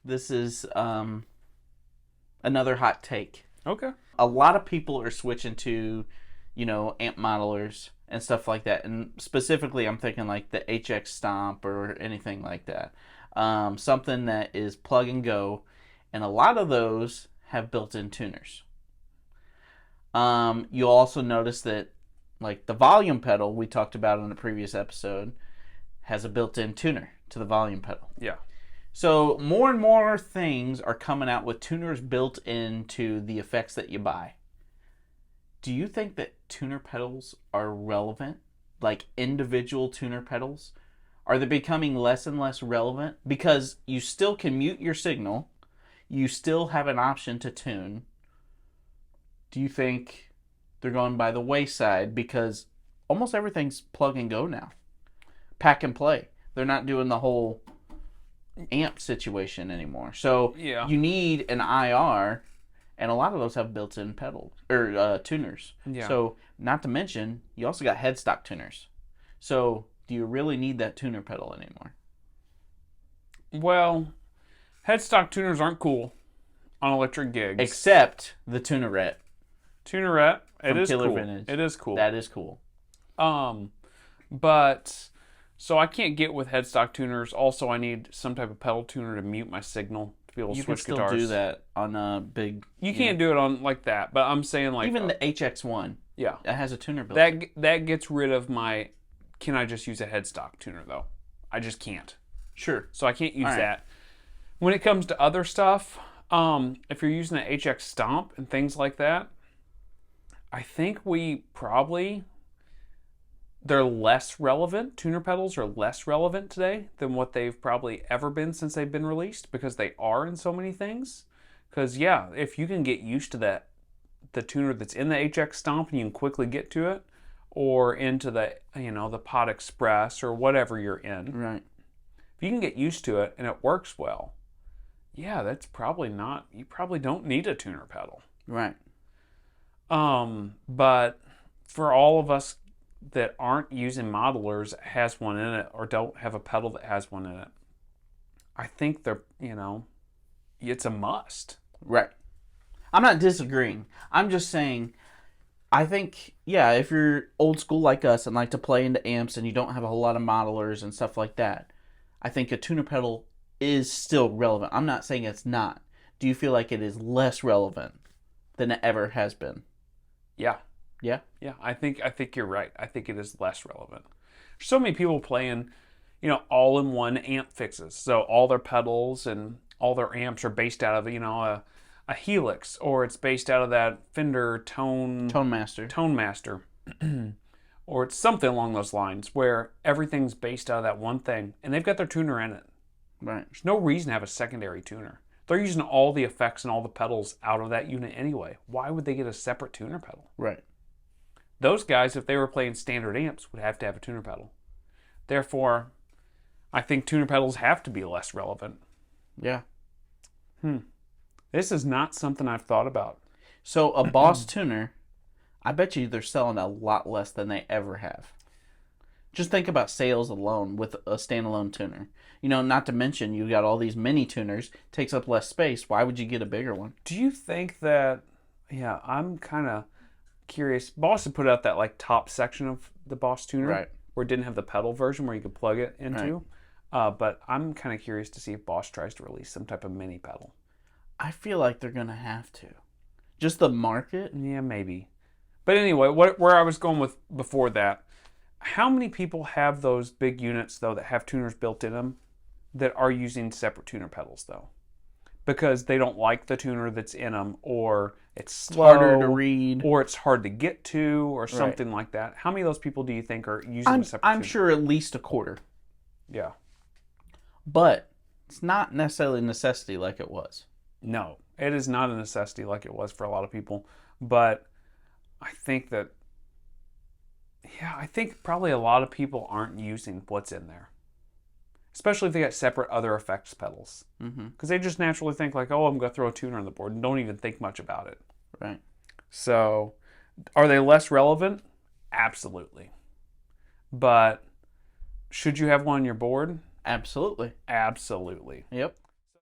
This is another hot take. Okay. A lot of people are switching to, amp modelers and stuff like that. And specifically, I'm thinking like the HX Stomp or anything like that. Something that is plug and go. And a lot of those have built-in tuners. You'll also notice that, like the volume pedal we talked about in the previous episode, has a built-in tuner to the volume pedal. Yeah. So more and more things are coming out with tuners built into the effects that you buy. Do you think that tuner pedals are relevant? Like individual tuner pedals? Are they becoming less and less relevant? Because you still can mute your signal. You still have an option to tune. Do you think they're going by the wayside? Because almost everything's plug and go now. Pack and play. They're not doing the whole amp situation anymore. So Yeah. you need an IR, and a lot of those have built-in pedals or tuners. Yeah. So not to mention, you also got headstock tuners. So do you really need that tuner pedal anymore? Well, headstock tuners aren't cool on electric gigs. Except the tunerette. Tunerette, it From is Killer cool. Vintage. It is cool. That is cool. But so I can't get with headstock tuners. Also, I need some type of pedal tuner to mute my signal to be able to You can switch still guitars. do that on a big... You can't do it on like that, but I'm saying like Even the HX1. yeah, That has a tuner built in. that gets rid of my. Can I just use a headstock tuner though? I just can't. Sure. So I can't use All right. that. When it comes to other stuff, if you're using the HX Stomp and things like that, I think they're less relevant. Tuner pedals are less relevant today than what they've probably ever been since they've been released, because they are in so many things. Because yeah, if you can get used to the tuner that's in the HX Stomp and you can quickly get to it, or into the the Pod Express or whatever you're in, Right. if you can get used to it and it works well, yeah, that's probably not. You probably don't need a tuner pedal. Right. But for all of us that aren't using modelers that has one in it, or don't have a pedal that has one in it, I think it's a must. Right. I'm not disagreeing. I'm just saying, I think, yeah, if you're old school like us and like to play into amps and you don't have a whole lot of modelers and stuff like that, I think a tuner pedal is still relevant. I'm not saying it's not. Do you feel like it is less relevant than it ever has been? Yeah. Yeah? Yeah, I think you're right. I think it is less relevant. There's so many people playing, all-in-one amp fixes. So all their pedals and all their amps are based out of, a Helix, or it's based out of that Fender Tone Master, or it's something along those lines where everything's based out of that one thing, and they've got their tuner in it. Right. There's no reason to have a secondary tuner. They're using all the effects and all the pedals out of that unit anyway. Why would they get a separate tuner pedal? Right. Those guys, if they were playing standard amps, would have to have a tuner pedal. Therefore, I think tuner pedals have to be less relevant. Yeah. This is not something I've thought about. So a Boss tuner, I bet you they're selling a lot less than they ever have. Just think about sales alone with a standalone tuner. Not to mention you got all these mini tuners, takes up less space. Why would you get a bigger one? Do you think that, yeah, I'm kind of curious. Boss had put out that like top section of the Boss tuner, Right. where it didn't have the pedal version where you could plug it into. But I'm kind of curious to see if Boss tries to release some type of mini pedal. I feel like they're going to have to. Just the market? Yeah, maybe. But anyway, where I was going with before that, how many people have those big units, though, that have tuners built in them that are using separate tuner pedals, though? Because they don't like the tuner that's in them, or it's slow, harder to read, or it's hard to get to, or something like that. How many of those people do you think are using a separate tuner? I'm sure at least a quarter. Yeah. But it's not necessarily a necessity like it was. No, it is not a necessity like it was for a lot of people. But I think probably a lot of people aren't using what's in there. Especially if they got separate other effects pedals. Because they just naturally think like, oh, I'm going to throw a tuner on the board, and don't even think much about it. Right. So, are they less relevant? Absolutely. But should you have one on your board? Absolutely. Absolutely. Yep.